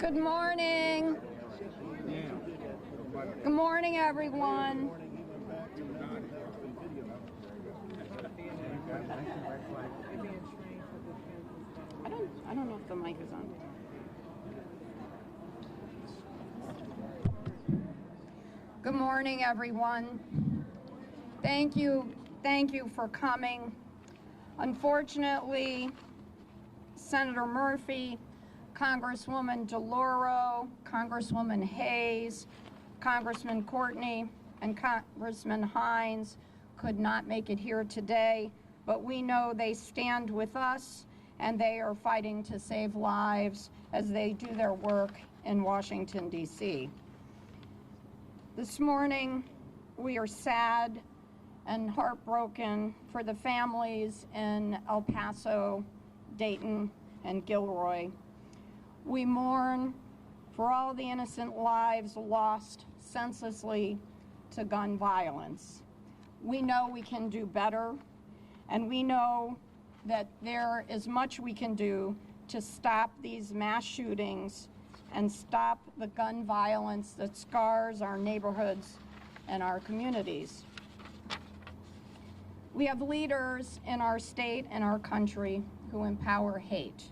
Good morning. Good morning, everyone. I don't know if the mic is on. Good morning, everyone. Thank you for coming. Unfortunately, Senator Murphy, Congresswoman DeLauro, Congresswoman Hayes, Congressman Courtney, and Congressman Hines could not make it here today, but we know they stand with us and they are fighting to save lives as they do their work in Washington, D.C. This morning, we are sad and heartbroken for the families in El Paso, Dayton, and Gilroy. We mourn for all the innocent lives lost senselessly to gun violence. We know we can do better, and we know that there is much we can do to stop these mass shootings and stop the gun violence that scars our neighborhoods and our communities. We have leaders in our state and our country who empower hate,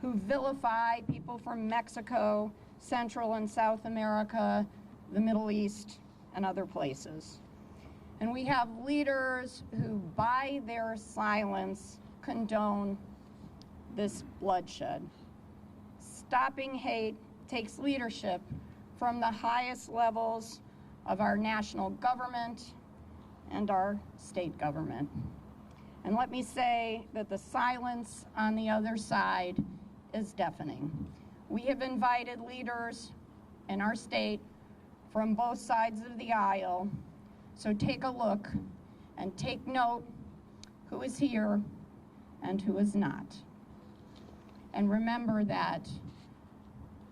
who vilify people from Mexico, Central and South America, the Middle East, and other places. And we have leaders who, by their silence, condone this bloodshed. Stopping hate takes leadership from the highest levels of our national government and our state government. And let me say that the silence on the other side is deafening. We have invited leaders in our state from both sides of the aisle, so take a look and take note who is here and who is not. And remember that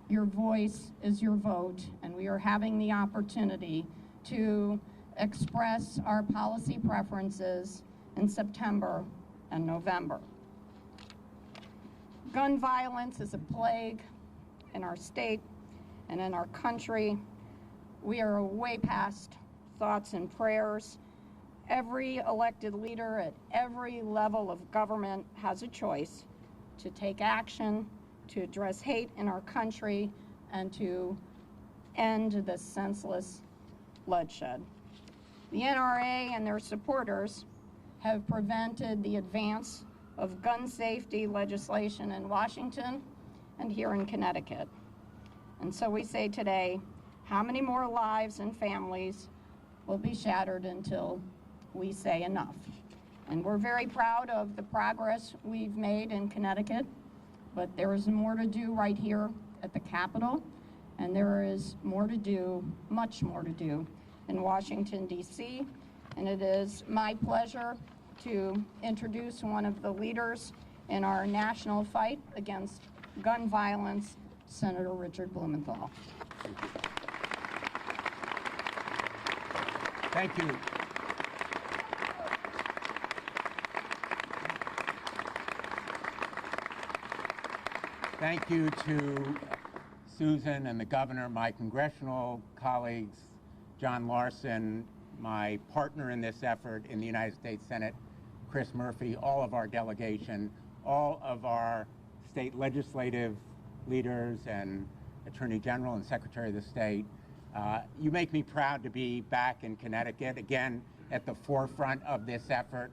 your voice is your vote, and we are having the opportunity to express our policy preferences in September and November. Gun violence is a plague in our state and in our country. We are way past thoughts and prayers. Every elected leader at every level of government has a choice to take action, to address hate in our country, and to end this senseless bloodshed. The NRA and their supporters have prevented the advance of gun safety legislation in Washington and here in Connecticut. And so we say today, how many more lives and families will be shattered until we say enough? And we're very proud of the progress we've made in Connecticut, but there is more to do right here at the Capitol, and there is more to do, much more to do, in Washington, D.C., and it is my pleasure to introduce one of the leaders in our national fight against gun violence, Senator Richard Blumenthal. Thank you. Thank you to Susan and the governor, my congressional colleagues, John Larson, my partner in this effort in the United States Senate, Chris Murphy, all of our delegation, all of our state legislative leaders and Attorney General and Secretary of the State. You make me proud to be back in Connecticut, again, at the forefront of this effort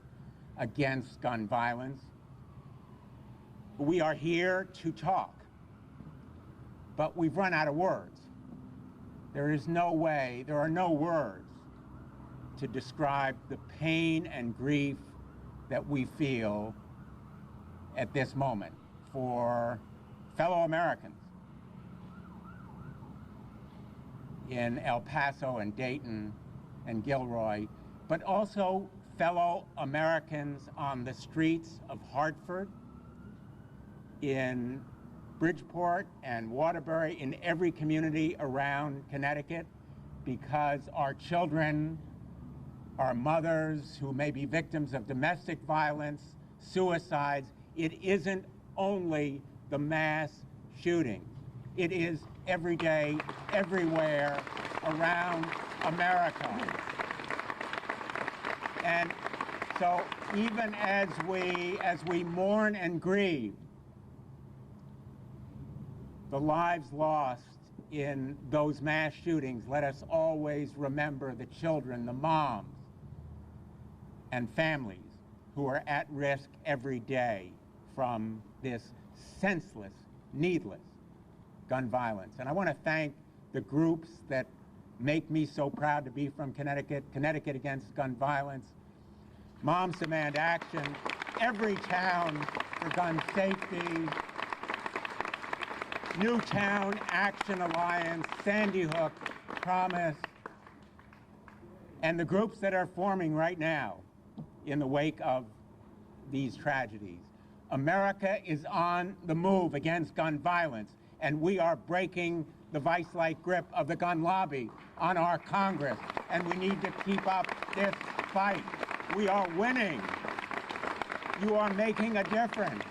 against gun violence. We are here to talk, but we've run out of words. There are no words to describe the pain and grief that we feel at this moment for fellow Americans in El Paso and Dayton and Gilroy, but also fellow Americans on the streets of Hartford, in Bridgeport and Waterbury, in every community around Connecticut, because our children, our mothers who may be victims of domestic violence, suicides, it isn't only the mass shooting. It is every day, everywhere around America. And so even as we mourn and grieve the lives lost in those mass shootings, let us always remember the children, the moms, and families who are at risk every day from this senseless, needless gun violence. And I want to thank the groups that make me so proud to be from Connecticut, Connecticut Against Gun Violence, Moms Demand Action, Every Town for Gun Safety, Newtown Action Alliance, Sandy Hook Promise, and the groups that are forming right now in the wake of these tragedies. America is on the move against gun violence, and we are breaking the vice-like grip of the gun lobby on our Congress, and we need to keep up this fight. We are winning. You are making a difference.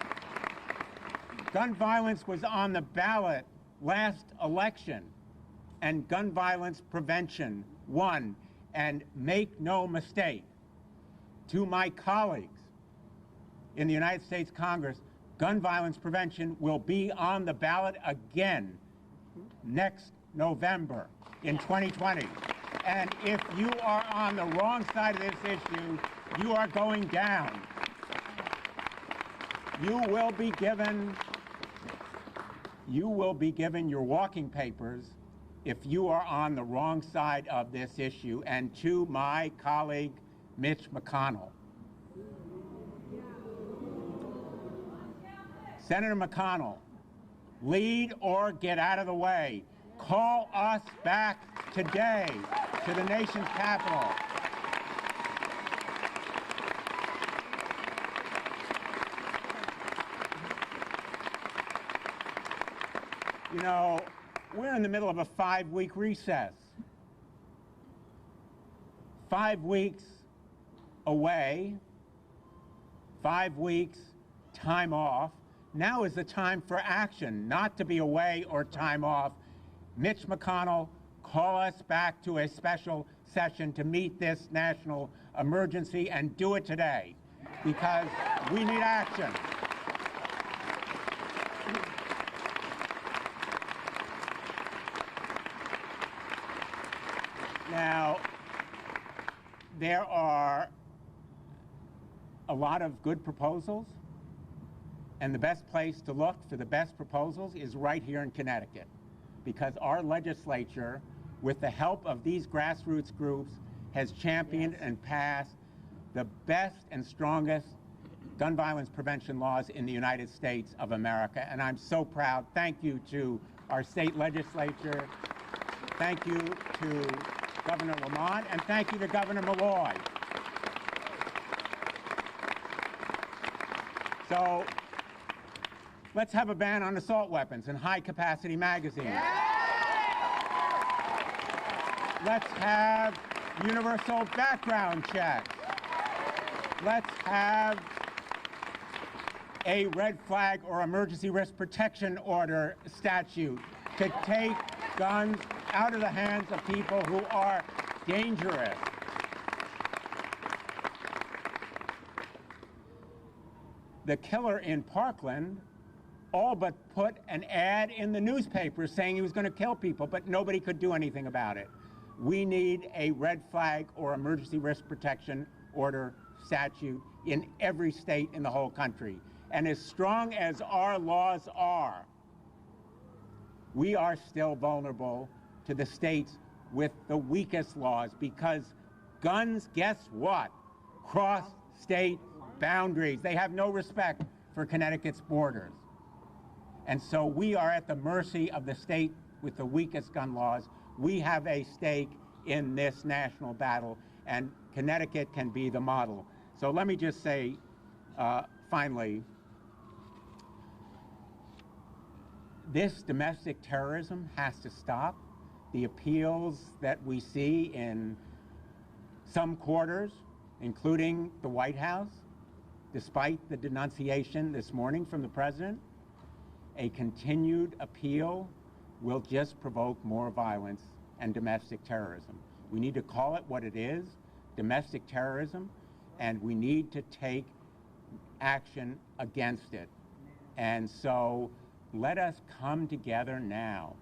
Gun violence was on the ballot last election, and gun violence prevention won. And make no mistake, to my colleagues in the United States Congress, gun violence prevention will be on the ballot again next November in 2020. And if you are on the wrong side of this issue, you are going down. You will be given your walking papers if you are on the wrong side of this issue. And to my colleague, Mitch McConnell, Senator McConnell, lead or get out of the way. Call us back today to the nation's capital. You know, we're in the middle of a 5-week recess. 5 weeks away, 5 weeks time off. Now is the time for action, not to be away or time off. Mitch McConnell, call us back to a special session to meet this national emergency, and do it today, because we need action. Now, there are a lot of good proposals, and the best place to look for the best proposals is right here in Connecticut, because our legislature, with the help of these grassroots groups, has championed and passed the best and strongest gun violence prevention laws in the United States of America, and I'm so proud. Thank you to our state legislature. Thank you to Governor Lamont, and thank you to Governor Malloy. So let's have a ban on assault weapons and high-capacity magazines. Let's have universal background checks. Let's have a red flag or emergency risk protection order statute to take guns out of the hands of people who are dangerous. The killer in Parkland all but put an ad in the newspaper saying he was going to kill people, but nobody could do anything about it. We need a red flag or emergency risk protection order statute in every state in the whole country. And as strong as our laws are, we are still vulnerable to the states with the weakest laws, because guns, guess what, cross state boundaries. They have no respect for Connecticut's borders. And so we are at the mercy of the state with the weakest gun laws. We have a stake in this national battle, and Connecticut can be the model. So let me just say, finally, this domestic terrorism has to stop. The appeals that we see in some quarters, including the White House, despite the denunciation this morning from the president, a continued appeal will just provoke more violence and domestic terrorism. We need to call it what it is, domestic terrorism, and we need to take action against it. And so let us come together now.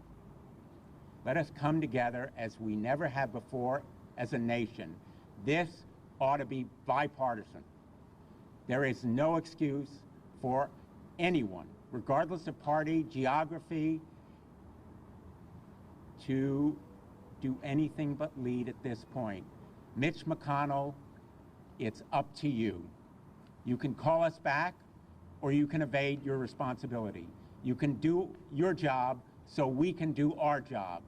Let us come together as we never have before as a nation. This ought to be bipartisan. There is no excuse for anyone, regardless of party, geography, to do anything but lead at this point. Mitch McConnell, it's up to you. You can call us back, or you can evade your responsibility. You can do your job so we can do our job.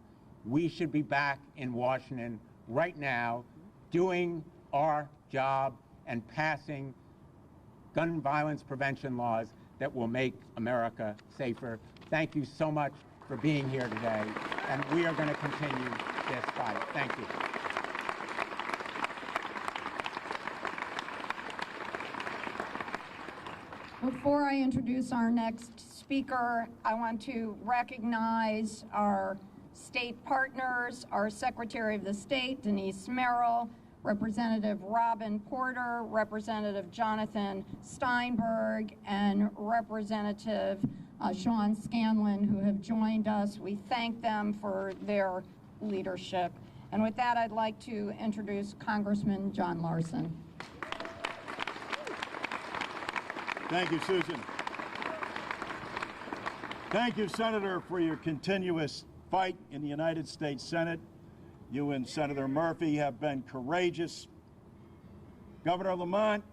We should be back in Washington right now doing our job and passing gun violence prevention laws that will make America safer. Thank you so much for being here today, and we are going to continue this fight. Thank you. Before I introduce our next speaker, I want to recognize our state partners, our Secretary of the State, Denise Merrill, Representative Robin Porter, Representative Jonathan Steinberg, and Representative Sean Scanlon, who have joined us. We thank them for their leadership. And with that, I'd like to introduce Congressman John Larson. Thank you, Susan. Thank you, Senator, for your continuous fight in the United States Senate. You and Senator Murphy have been courageous. Governor Lamont,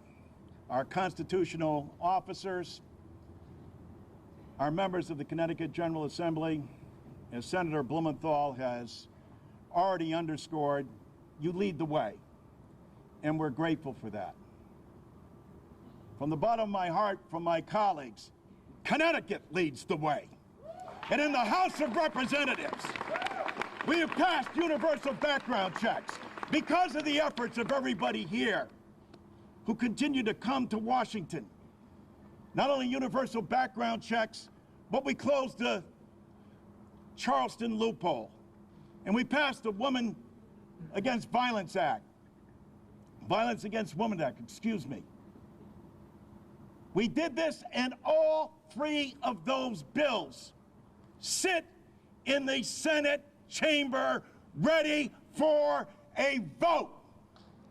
our constitutional officers, our members of the Connecticut General Assembly, as Senator Blumenthal has already underscored, you lead the way, and we're grateful for that. From the bottom of my heart, from my colleagues, Connecticut leads the way. And in the House of Representatives, we have passed universal background checks because of the efforts of everybody here who continue to come to Washington. Not only universal background checks, but we closed the Charleston loophole. And we passed the Women Against Violence Act. Violence Against Women Act, excuse me. We did this, and all three of those bills sit in the Senate chamber ready for a vote.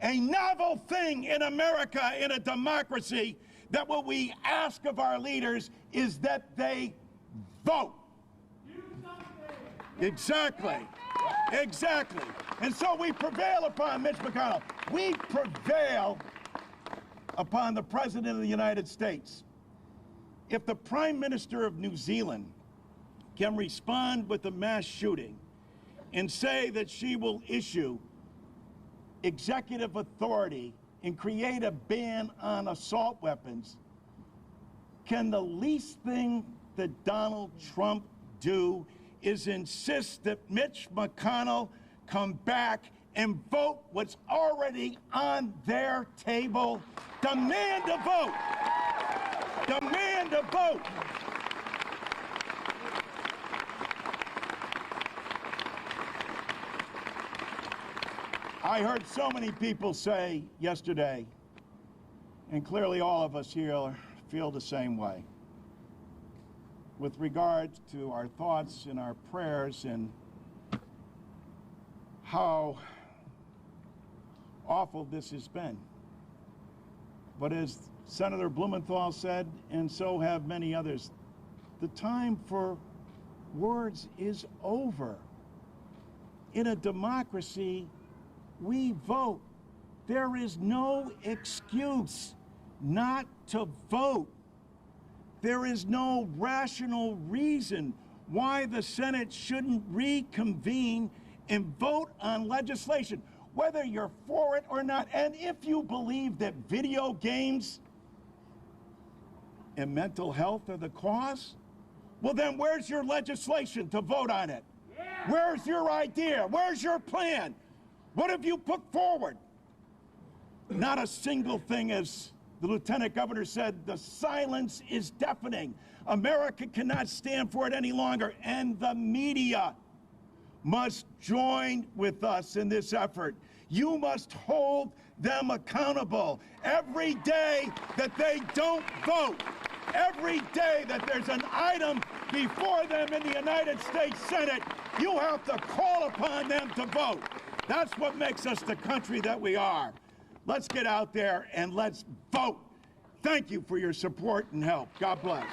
A novel thing in America, in a democracy, that what we ask of our leaders is that they vote. Exactly. Exactly. And so we prevail upon Mitch McConnell. We prevail upon the President of the United States. If the Prime Minister of New Zealand can respond with a mass shooting and say that she will issue executive authority and create a ban on assault weapons, can the least thing that Donald Trump do is insist that Mitch McConnell come back and vote what's already on their table? Demand a vote! Demand a vote! I heard so many people say yesterday, and clearly all of us here feel the same way, with regard to our thoughts and our prayers and how awful this has been. But as Senator Blumenthal said, and so have many others, the time for words is over. In a democracy, we vote. There is no excuse not to vote. There is no rational reason why the Senate shouldn't reconvene and vote on legislation, whether you're for it or not. And if you believe that video games and mental health are the cause, well then where's your legislation to vote on it? Where's your idea? Where's your plan? What have you put forward? Not a single thing has the Lieutenant Governor said, the silence is deafening. America cannot stand for it any longer, and the media must join with us in this effort. You must hold them accountable. Every day that they don't vote, every day that there's an item before them in the United States Senate, you have to call upon them to vote. That's what makes us the country that we are. Let's get out there and let's vote. Thank you for your support and help. God bless.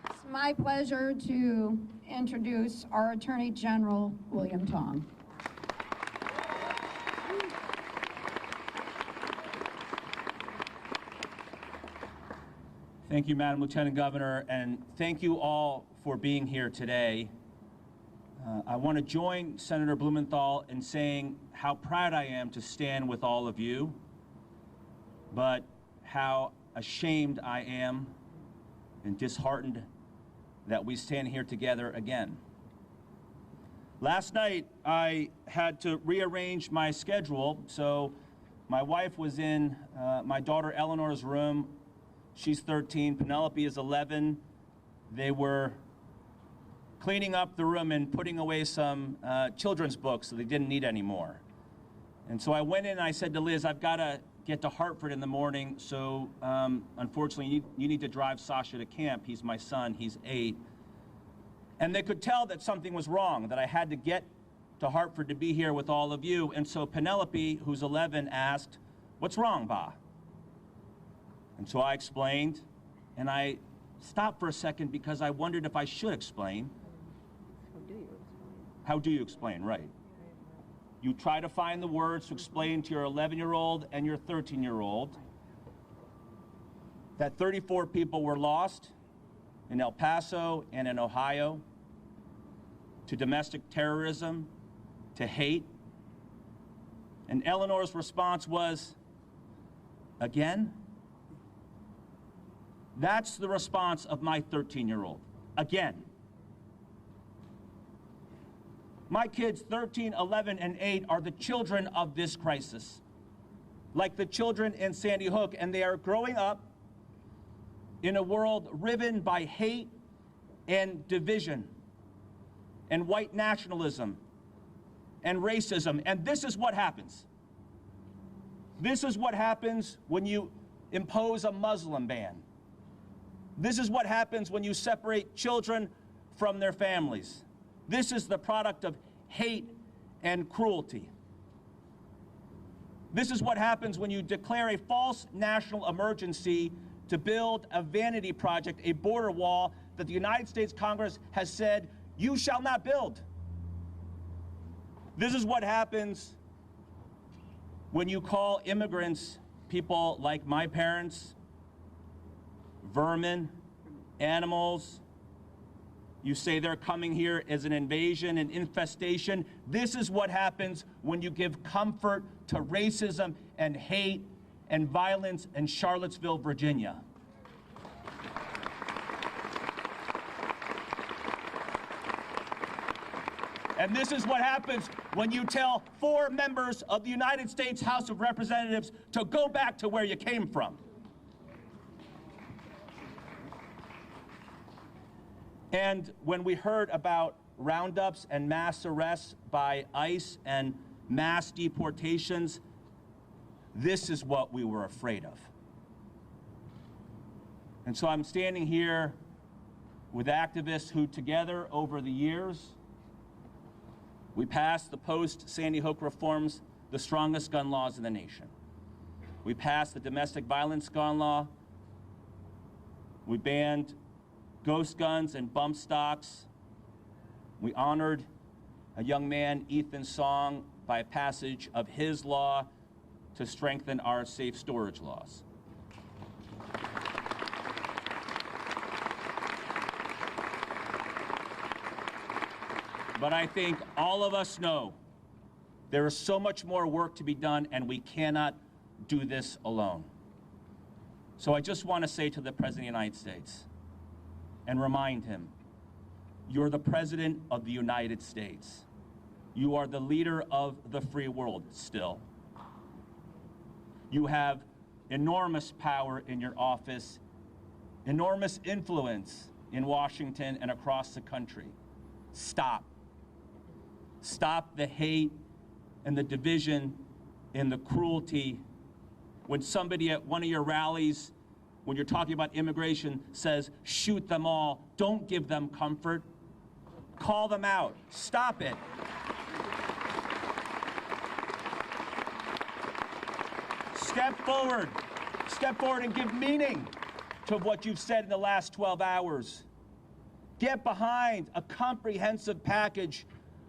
It's my pleasure to introduce our Attorney General, William Tong. Thank you, Madam Lieutenant Governor, and thank you all for being here today. I want to join Senator Blumenthal in saying how proud I am to stand with all of you, but how ashamed I am and disheartened that we stand here together again. Last night, I had to rearrange my schedule, so my wife was in my daughter Eleanor's room. She's 13, Penelope is 11. They were cleaning up the room and putting away some children's books that they didn't need anymore. And so I went in and I said to Liz, I've got to get to Hartford in the morning, so unfortunately you need to drive Sasha to camp. He's my son, he's 8. And they could tell that something was wrong, that I had to get to Hartford to be here with all of you. And so Penelope, who's 11, asked, "What's wrong, Ba?" And so I explained, and I stopped for a second because I wondered if I should explain. How do you explain? Right. You try to find the words to explain to your 11-year-old and your 13-year-old that 34 people were lost in El Paso and in Ohio to domestic terrorism, to hate. And Eleanor's response was, "Again?" That's the response of my 13-year-old. Again. My kids, 13, 11, and 8, are the children of this crisis, like the children in Sandy Hook, and they are growing up in a world riven by hate and division and white nationalism and racism. And this is what happens. This is what happens when you impose a Muslim ban. This is what happens when you separate children from their families. This is the product of hate and cruelty. This is what happens when you declare a false national emergency to build a vanity project, a border wall that the United States Congress has said, you shall not build. This is what happens when you call immigrants, people like my parents, vermin, animals. You say they're coming here as an invasion, an infestation. This is what happens when you give comfort to racism and hate and violence in Charlottesville, Virginia. And this is what happens when you tell 4 members of the United States House of Representatives to go back to where you came from. And when we heard about roundups and mass arrests by ICE and mass deportations, this is what we were afraid of. And so I'm standing here with activists who together over the years, we passed the post-Sandy Hook reforms, the strongest gun laws in the nation. We passed the domestic violence gun law. We banned ghost guns and bump stocks. We honored a young man, Ethan Song, by a passage of his law to strengthen our safe storage laws. But I think all of us know there is so much more work to be done, and we cannot do this alone. So I just want to say to the President of the United States and remind him You're the President of the United States. You are the leader of the free world still. You have enormous power in your office, enormous influence in Washington and across the country. Stop. Stop the hate and the division and the cruelty. When somebody at one of your rallies, when you're talking about immigration, says, shoot them all, don't give them comfort. Call them out. Stop it. Step forward. Step forward and give meaning to what you've said in the last 12 hours. Get behind a comprehensive package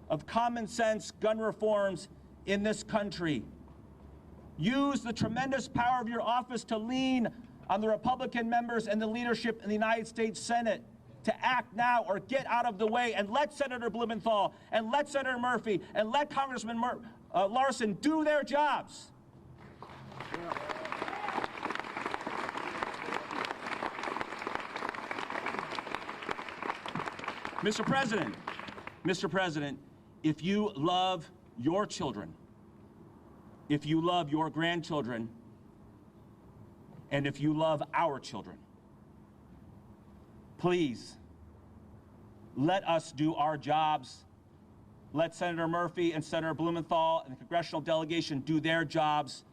of common sense gun reforms in this country. Use the tremendous power of your office to lean on the Republican members and the leadership in the United States Senate to act now or get out of the way, and let Senator Blumenthal and let Senator Murphy and let Congressman Larson do their jobs. Mr. President, if you love your children, if you love your grandchildren, and if you love our children, please let us do our jobs. Let Senator Murphy and Senator Blumenthal and the congressional delegation do their jobs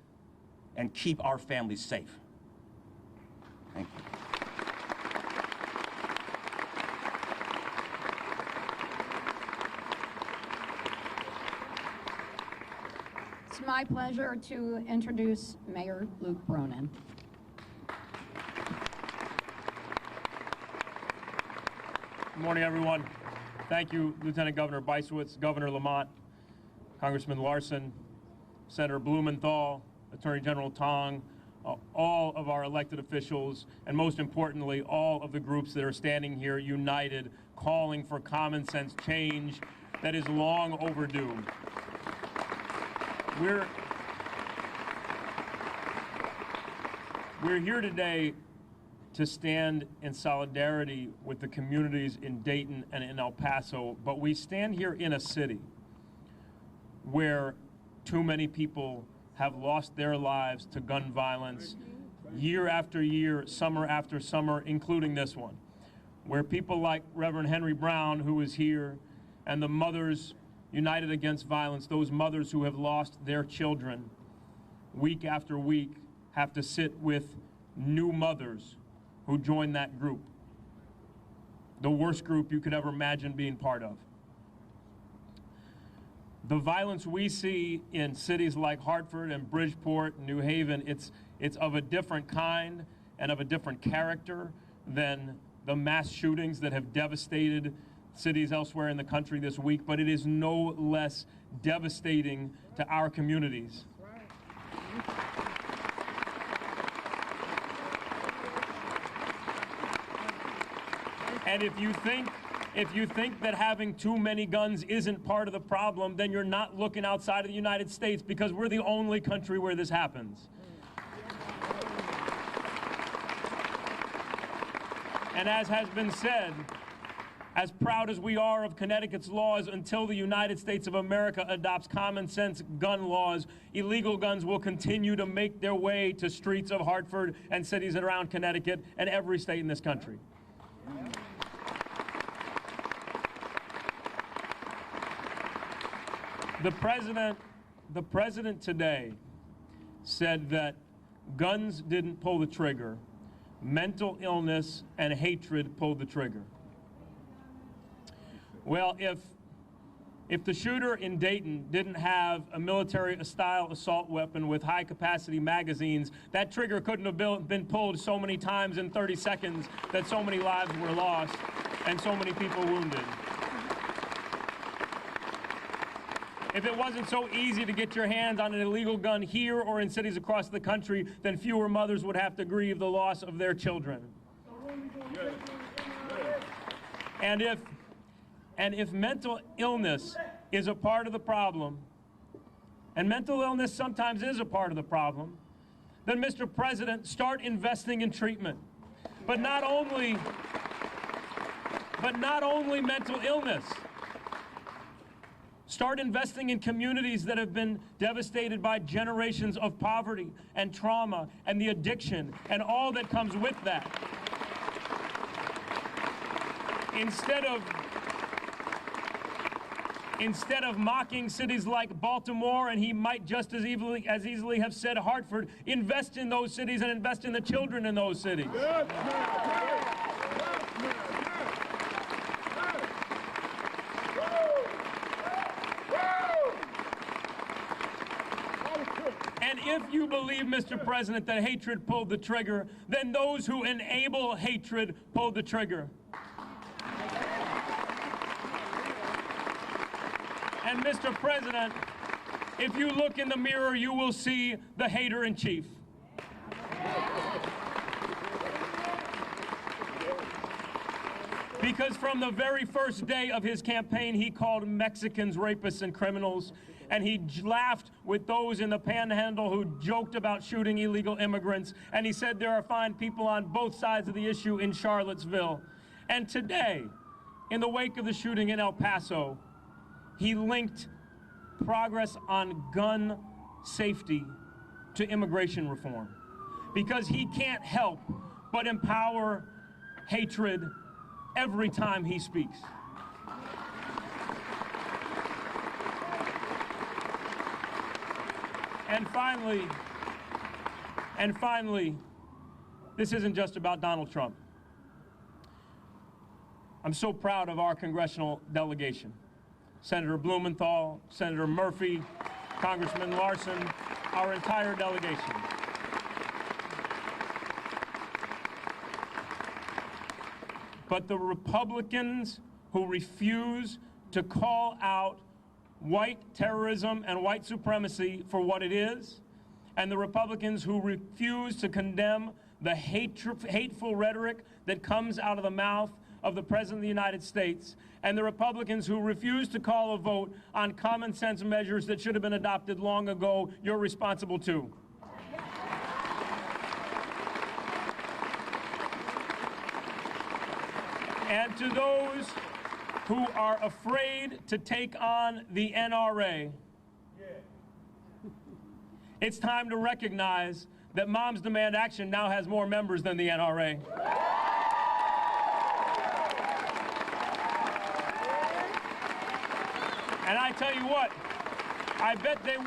and keep our families safe. Thank you. It's my pleasure to introduce Mayor Luke Cronin. Good morning, everyone. Thank you, Lieutenant Governor Bicewicz, Governor Lamont, Congressman Larson, Senator Blumenthal, Attorney General Tong, all of our elected officials, and most importantly, all of the groups that are standing here united, calling for common sense change that is long overdue. We're here today to stand in solidarity with the communities in Dayton and in El Paso, but we stand here in a city where too many people have lost their lives to gun violence year after year, summer after summer, including this one, where people like Reverend Henry Brown, who is here, and the Mothers United Against Violence, those mothers who have lost their children, week after week, have to sit with new mothers who join that group, the worst group you could ever imagine being part of. The violence we see in cities like Hartford and Bridgeport and New Haven, it's of a different kind and of a different character than the mass shootings that have devastated cities elsewhere in the country this week, but it is no less devastating to our communities. And if you think that having too many guns isn't part of the problem, then you're not looking outside of the United States, because we're the only country where this happens. And as has been said, as proud as we are of Connecticut's laws, until the United States of America adopts common sense gun laws, illegal guns will continue to make their way to streets of Hartford and cities around Connecticut and every state in this country. The president today said that guns didn't pull the trigger, mental illness and hatred pulled the trigger. Well, if the shooter in Dayton didn't have a military-style assault weapon with high-capacity magazines, that trigger couldn't have been pulled so many times in 30 seconds that so many lives were lost and so many people wounded. If it wasn't so easy to get your hands on an illegal gun here or in cities across the country, then fewer mothers would have to grieve the loss of their children. And if mental illness is a part of the problem, and mental illness sometimes is a part of the problem, then, Mr. President, start investing in treatment. But not only But not only mental illness. Start investing in communities that have been devastated by generations of poverty and trauma and the addiction and all that comes with that. Instead of mocking cities like Baltimore, and he might just as easily have said Hartford, invest in those cities and invest in the children in those cities. And if you believe, Mr. President, that hatred pulled the trigger, then those who enable hatred pulled the trigger. And Mr. President, if you look in the mirror, you will see the hater in chief. Because from the very first day of his campaign, he called Mexicans rapists and criminals, and he laughed with those in the panhandle who joked about shooting illegal immigrants, and he said there are fine people on both sides of the issue in Charlottesville. And today, in the wake of the shooting in El Paso, he linked progress on gun safety to immigration reform, because he can't help but empower hatred every time he speaks. And finally, this isn't just about Donald Trump. I'm so proud of our congressional delegation. Senator Blumenthal, Senator Murphy, Congressman Larson, our entire delegation. But the Republicans who refuse to call out white terrorism and white supremacy for what it is, and the Republicans who refuse to condemn the hateful rhetoric that comes out of the mouth of the President of the United States, and the Republicans who refuse to call a vote on common sense measures that should have been adopted long ago, you're responsible too. And to those who are afraid to take on the NRA, it's time to recognize that Moms Demand Action now has more members than the NRA. And I tell you what, I bet they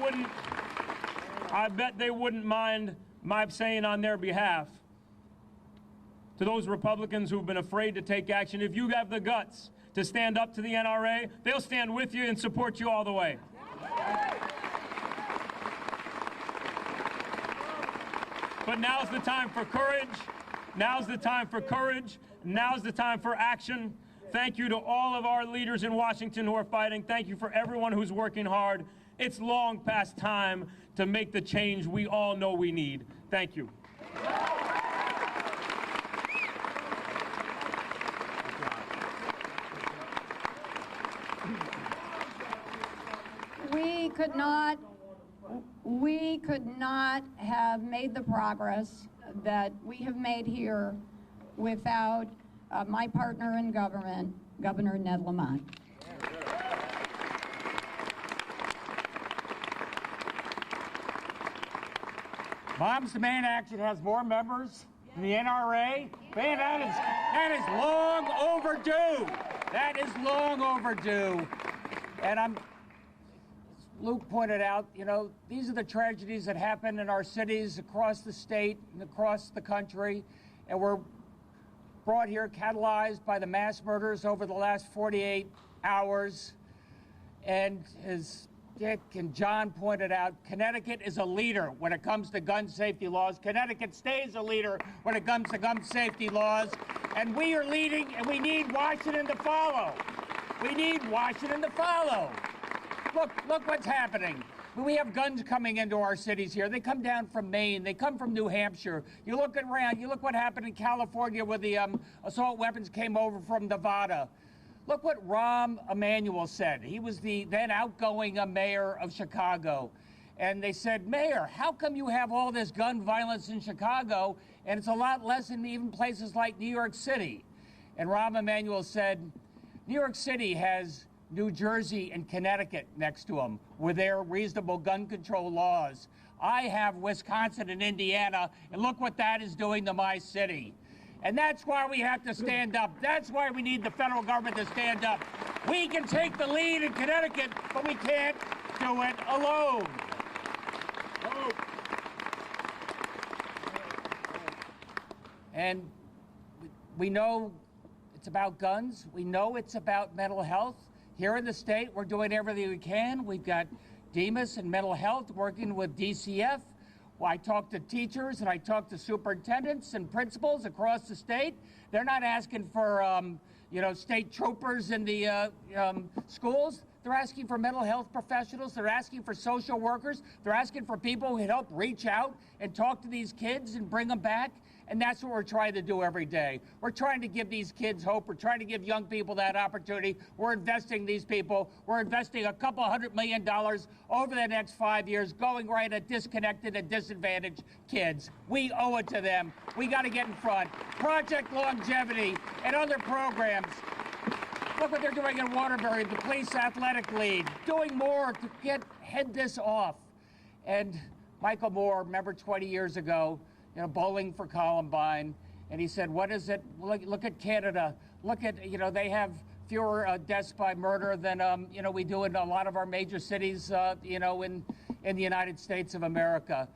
wouldn't mind my saying on their behalf to those Republicans who've been afraid to take action, if you have the guts to stand up to the NRA, they'll stand with you and support you all the way. But now's the time for courage. Now's the time for courage. Now's the time for action. Thank you to all of our leaders in Washington who are fighting. Thank you for everyone who's working hard. It's long past time to make the change we all know we need. Thank you. We could not have made the progress that we have made here without my partner in government, Governor Ned Lamont. Moms Demand Action has more members than the NRA. Man, that is long overdue. That is long overdue. And Luke pointed out, you know, these are the tragedies that happen in our cities across the state and across the country, and we're brought here catalyzed by the mass murders over the last 48 hours. And as Dick and John pointed out, Connecticut is a leader when it comes to gun safety laws. Connecticut stays a leader when it comes to gun safety laws. And we are leading, and we need Washington to follow. We need Washington to follow. Look what's happening. We have guns coming into our cities here. They come down from Maine. They come from New Hampshire. You look around. You look what happened in California where the assault weapons came over from Nevada. Look what Rahm Emanuel said. He was the then outgoing mayor of Chicago. And they said, Mayor, how come you have all this gun violence in Chicago and it's a lot less in even places like New York City? And Rahm Emanuel said, New York City has New Jersey and Connecticut next to them with their reasonable gun control laws. I have Wisconsin and Indiana, and look what that is doing to my city. And that's why we have to stand up. That's why we need the federal government to stand up. We can take the lead in Connecticut, but we can't do it alone. And we know it's about guns. We know it's about mental health. Here in the state, we're doing everything we can. We've got Demas and mental health working with DCF. Well, I talk to teachers and I talk to superintendents and principals across the state. They're not asking for, state troopers in the schools. They're asking for mental health professionals. They're asking for social workers. They're asking for people who can help reach out and talk to these kids and bring them back. And that's what we're trying to do every day. We're trying to give these kids hope. We're trying to give young people that opportunity. We're investing these people. We're investing a couple $100 million over the next 5 years, going right at disconnected and disadvantaged kids. We owe it to them. We got to get in front. Project Longevity and other programs. Look what they're doing in Waterbury, the Police Athletic League, doing more to head this off. And Michael Moore, remember 20 years ago, bowling for Columbine, and he said, what is it? Look at Canada. Look at, they have fewer deaths by murder than, we do in a lot of our major cities, in the United States of America.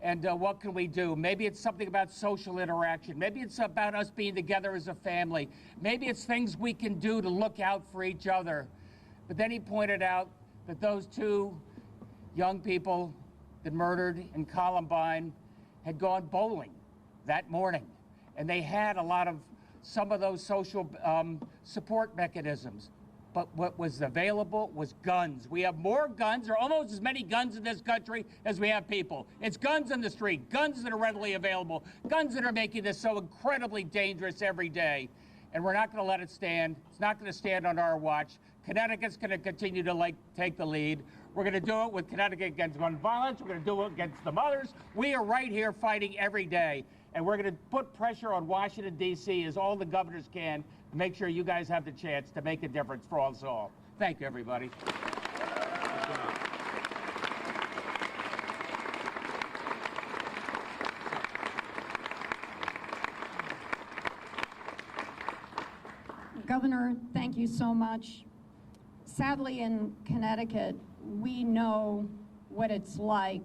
And what can we do? Maybe it's something about social interaction. Maybe it's about us being together as a family. Maybe it's things we can do to look out for each other. But then he pointed out that those two young people that murdered in Columbine had gone bowling that morning. And they had some of those social support mechanisms. But what was available was guns. We have more guns, or almost as many guns in this country as we have people. It's guns in the street, guns that are readily available, guns that are making this so incredibly dangerous every day. And we're not going to let it stand. It's not going to stand on our watch. Connecticut's going to continue to take the lead. We're going to do it with Connecticut against gun violence. We're going to do it against the mothers. We are right here fighting every day. And we're going to put pressure on Washington, D.C., as all the governors can, to make sure you guys have the chance to make a difference for us all. Thank you, everybody. Governor, thank you so much. Sadly, in Connecticut, we know what it's like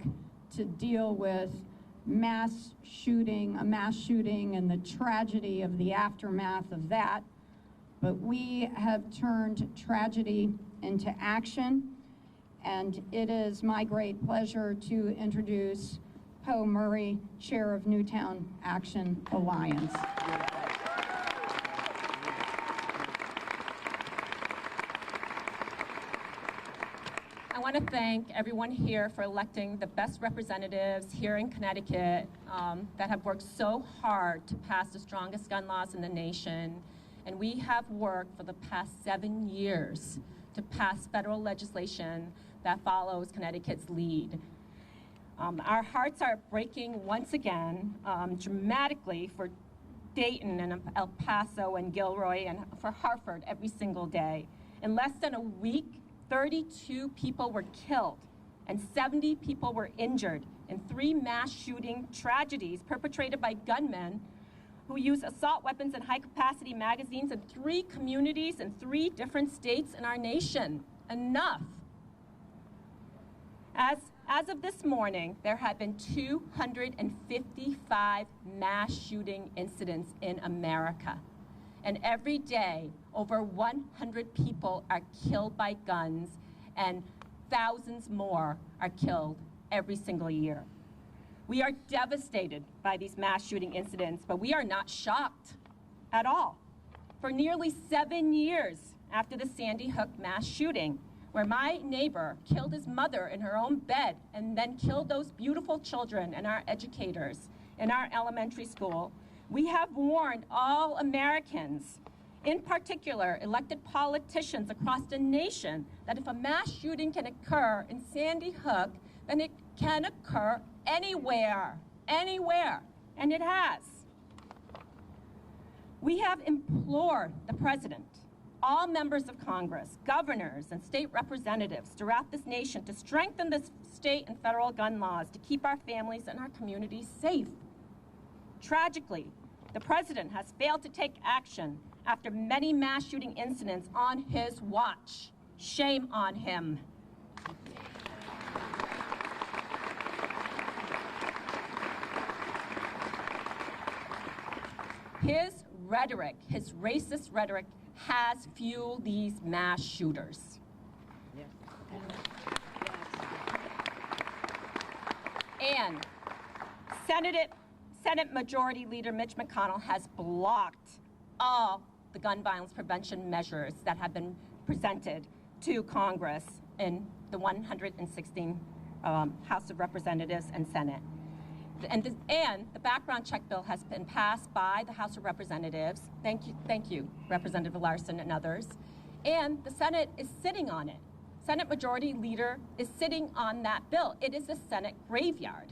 to deal with a mass shooting and the tragedy of the aftermath of that. But we have turned tragedy into action, and it is my great pleasure to introduce Poe Murray, Chair of Newtown Action Alliance. I want to thank everyone here for electing the best representatives here in Connecticut that have worked so hard to pass the strongest gun laws in the nation. And we have worked for the past 7 years to pass federal legislation that follows Connecticut's lead. Our hearts are breaking once again, dramatically, for Dayton and El Paso and Gilroy and for Hartford every single day. In less than a week, 32 people were killed and 70 people were injured in 3 mass shooting tragedies perpetrated by gunmen who use assault weapons and high-capacity magazines in 3 communities in 3 different states in our nation. Enough. As of this morning, there have been 255 mass shooting incidents in America. And every day, over 100 people are killed by guns, and thousands more are killed every single year. We are devastated by these mass shooting incidents, but we are not shocked at all. For nearly 7 years after the Sandy Hook mass shooting, where my neighbor killed his mother in her own bed and then killed those beautiful children and our educators in our elementary school, we have warned all Americans, in particular elected politicians across the nation, that if a mass shooting can occur in Sandy Hook, then it can occur anywhere, and it has. We have implored the President, all members of Congress, governors, and state representatives throughout this nation to strengthen the state and federal gun laws to keep our families and our communities safe. Tragically, the President has failed to take action after many mass shooting incidents on his watch. Shame on him. His rhetoric, his racist rhetoric, has fueled these mass shooters. Yes. And Senate Majority Leader Mitch McConnell has blocked all the gun violence prevention measures that have been presented to Congress in the 116 House of Representatives and Senate. And the background check bill has been passed by the House of Representatives. Thank you, Representative Larson and others. And the Senate is sitting on it. Senate Majority Leader is sitting on that bill. It is a Senate graveyard.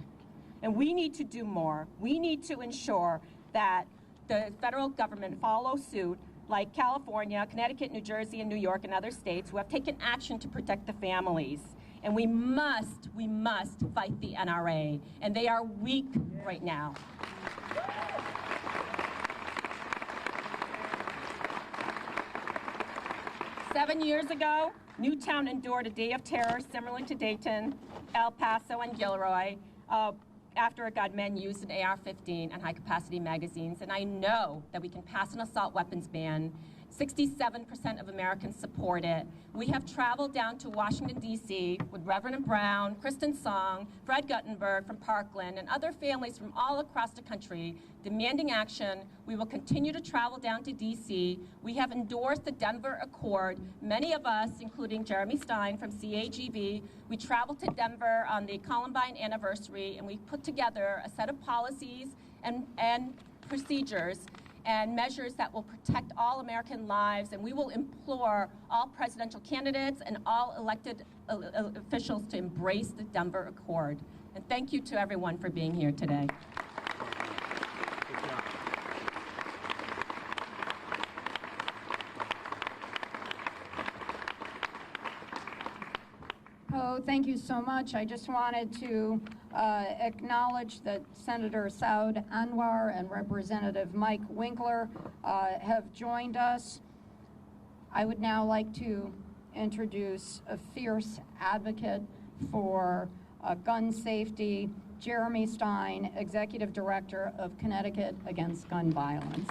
And we need to do more. We need to ensure that the federal government follows suit, like California, Connecticut, New Jersey, and New York, and other states who have taken action to protect the families. And we must fight the NRA. And they are weak right now. Seven years ago, Newtown endured a day of terror similar to Dayton, El Paso, and Gilroy after a gunman used an AR-15 and high-capacity magazines. And I know that we can pass an assault weapons ban. 67% of Americans support it. We have traveled down to Washington, D.C. with Reverend Brown, Kristen Song, Fred Guttenberg from Parkland, and other families from all across the country demanding action. We will continue to travel down to D.C. We have endorsed the Denver Accord. Many of us, including Jeremy Stein from CAGB, we traveled to Denver on the Columbine anniversary, and we put together a set of policies and procedures and measures that will protect all American lives, and we will implore all presidential candidates and all elected officials to embrace the Denver Accord. And thank you to everyone for being here today. Poe, thank you so much. I just wanted to acknowledge that Senator Saud Anwar and Representative Mike Winkler have joined us. I would now like to introduce a fierce advocate for gun safety, Jeremy Stein, Executive Director of Connecticut Against Gun Violence.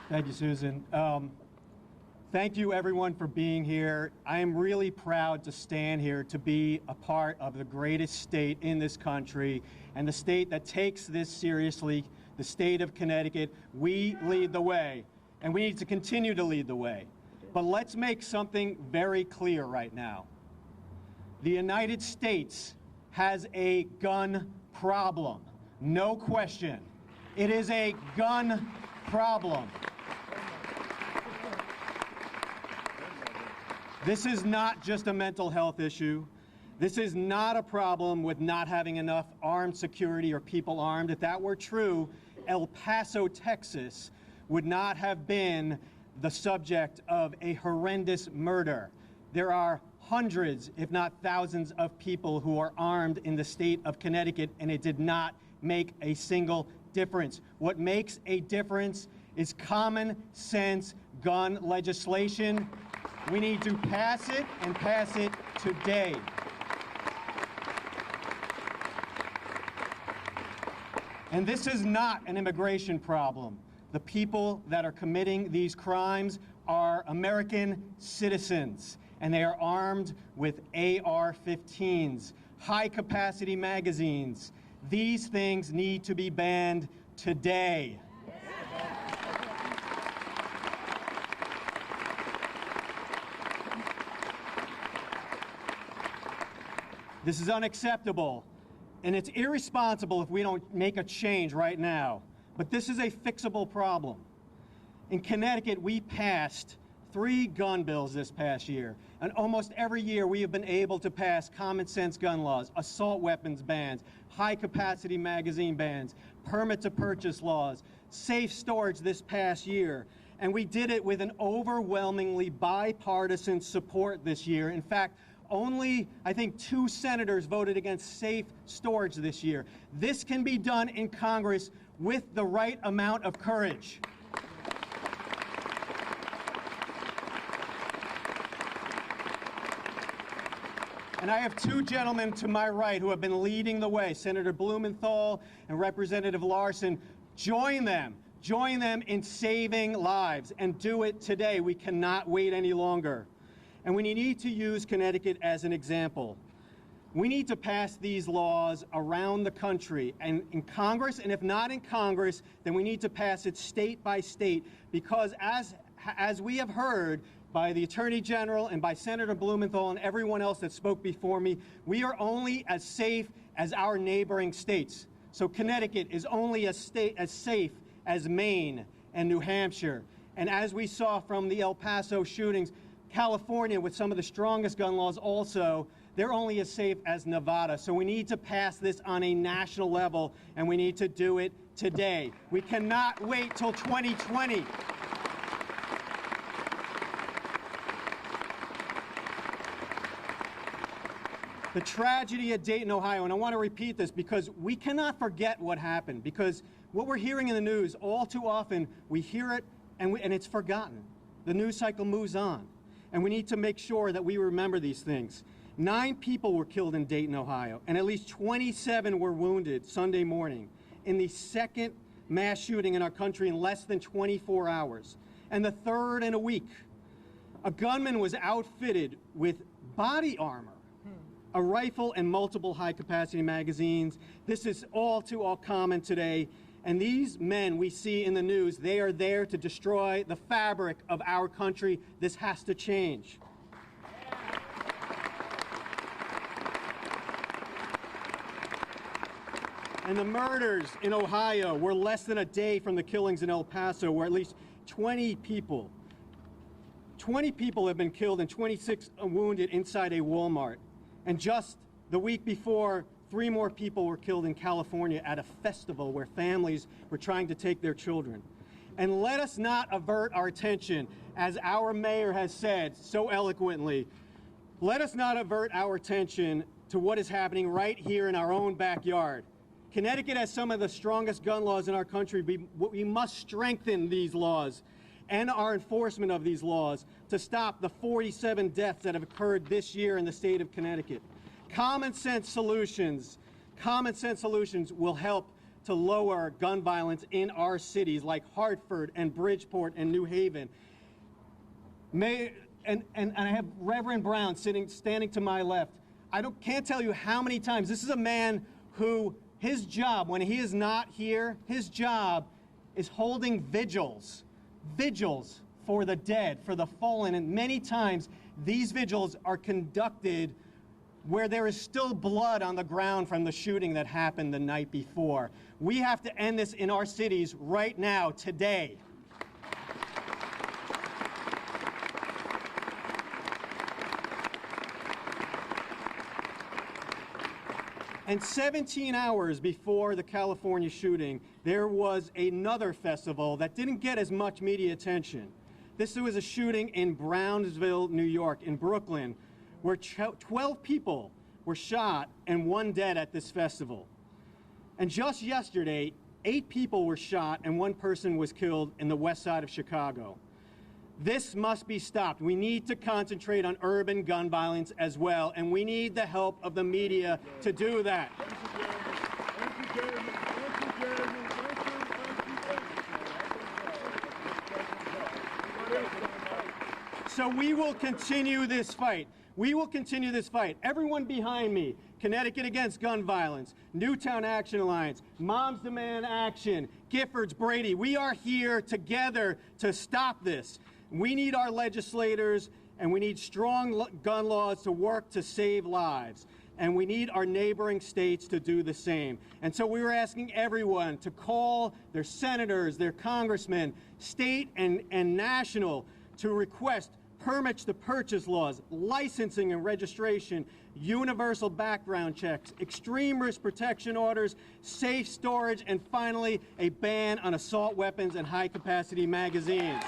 Thank you, Susan. Thank you, everyone, for being here. I am really proud to stand here to be a part of the greatest state in this country and the state that takes this seriously, the state of Connecticut. We lead the way, and we need to continue to lead the way. But let's make something very clear right now. The United States has a gun problem. No question. It is a gun problem. This is not just a mental health issue. This is not a problem with not having enough armed security or people armed. If that were true, El Paso, Texas would not have been the subject of a horrendous murder. There are hundreds, if not thousands, of people who are armed in the state of Connecticut, and it did not make a single difference. What makes a difference is common sense gun legislation. We need to pass it, and pass it today. And this is not an immigration problem. The people that are committing these crimes are American citizens, and they are armed with AR-15s, high-capacity magazines. These things need to be banned today. This is unacceptable, and it's irresponsible if we don't make a change right now. But this is a fixable problem. In Connecticut, we passed 3 gun bills this past year. And almost every year we have been able to pass common sense gun laws, assault weapons bans, high capacity magazine bans, permit to purchase laws, safe storage this past year. And we did it with an overwhelmingly bipartisan support this year. In fact, only, I think, 2 senators voted against safe storage this year. This can be done in Congress with the right amount of courage. And I have 2 gentlemen to my right who have been leading the way, Senator Blumenthal and Representative Larson. Join them in saving lives, and do it today. We cannot wait any longer. And we need to use Connecticut as an example. We need to pass these laws around the country and in Congress, and if not in Congress, then we need to pass it state by state, because as we have heard by the Attorney General and by Senator Blumenthal and everyone else that spoke before me, we are only as safe as our neighboring states. So Connecticut is only as safe as Maine and New Hampshire. And as we saw from the El Paso shootings, California, with some of the strongest gun laws also, they're only as safe as Nevada. So we need to pass this on a national level, and we need to do it today. We cannot wait till 2020. The tragedy at Dayton, Ohio, and I want to repeat this because we cannot forget what happened, because what we're hearing in the news, all too often, we hear it and it's forgotten. The news cycle moves on, and we need to make sure that we remember these things. 9 people were killed in Dayton, Ohio, and at least 27 were wounded Sunday morning in the 2nd mass shooting in our country in less than 24 hours, and the 3rd in a week. A gunman was outfitted with body armor, a rifle, and multiple high-capacity magazines. This is all too common today. And these men we see in the news, they are there to destroy the fabric of our country. This has to change. And the murders in Ohio were less than a day from the killings in El Paso, where at least 20 people have been killed and 26 wounded inside a Walmart. And just the week before, 3 more people were killed in California at a festival where families were trying to take their children. And let us not avert our attention, as our mayor has said so eloquently, let us not avert our attention to what is happening right here in our own backyard. Connecticut has some of the strongest gun laws in our country. We must strengthen these laws and our enforcement of these laws to stop the 47 deaths that have occurred this year in the state of Connecticut. Common sense solutions will help to lower gun violence in our cities like Hartford and Bridgeport and New Haven. And I have Reverend Brown standing to my left. Can't tell you how many times. This is a man who, his job, when he is not here, his job is holding vigils for the dead, for the fallen, and many times these vigils are conducted where there is still blood on the ground from the shooting that happened the night before. We have to end this in our cities right now, today. And 17 hours before the California shooting, there was another festival that didn't get as much media attention. This was a shooting in Brownsville, New York, in Brooklyn, where 12 people were shot and 1 dead at this festival. And just yesterday, 8 people were shot and 1 person was killed in the west side of Chicago. This must be stopped. We need to concentrate on urban gun violence as well, and we need the help of the media to do that. So we will continue this fight. We will continue this fight. Everyone behind me, Connecticut Against Gun Violence, Newtown Action Alliance, Moms Demand Action, Giffords, Brady, we are here together to stop this. We need our legislators, and we need strong gun laws to work to save lives. And we need our neighboring states to do the same. And so we were asking everyone to call their senators, their congressmen, state and national, to request permits to purchase laws, licensing and registration, universal background checks, extreme risk protection orders, safe storage, and finally, a ban on assault weapons and high-capacity magazines.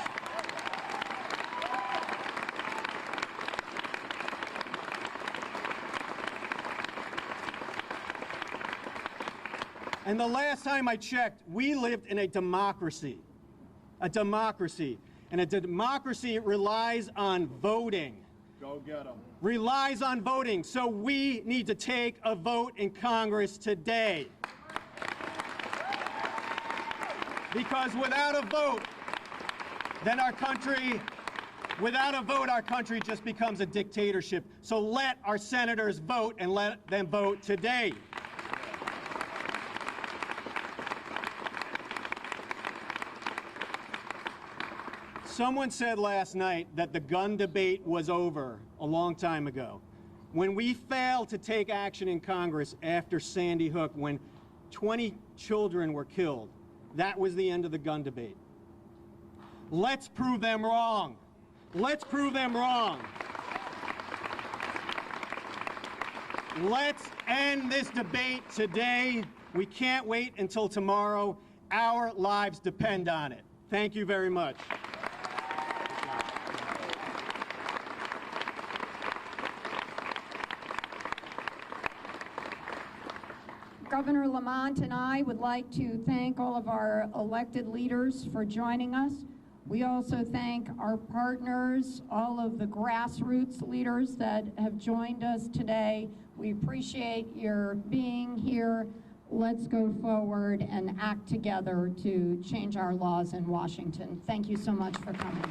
And the last time I checked, we lived in a democracy. A democracy. And a democracy relies on voting. Go get them. Relies on voting. So we need to take a vote in Congress today. Because without a vote, then our country just becomes a dictatorship. So let our senators vote and let them vote today. Someone said last night that the gun debate was over a long time ago. When we failed to take action in Congress after Sandy Hook, when 20 children were killed, that was the end of the gun debate. Let's prove them wrong. Let's prove them wrong. Let's end this debate today. We can't wait until tomorrow. Our lives depend on it. Thank you very much. Governor Lamont and I would like to thank all of our elected leaders for joining us. We also thank our partners, all of the grassroots leaders that have joined us today. We appreciate your being here. Let's go forward and act together to change our laws in Washington. Thank you so much for coming.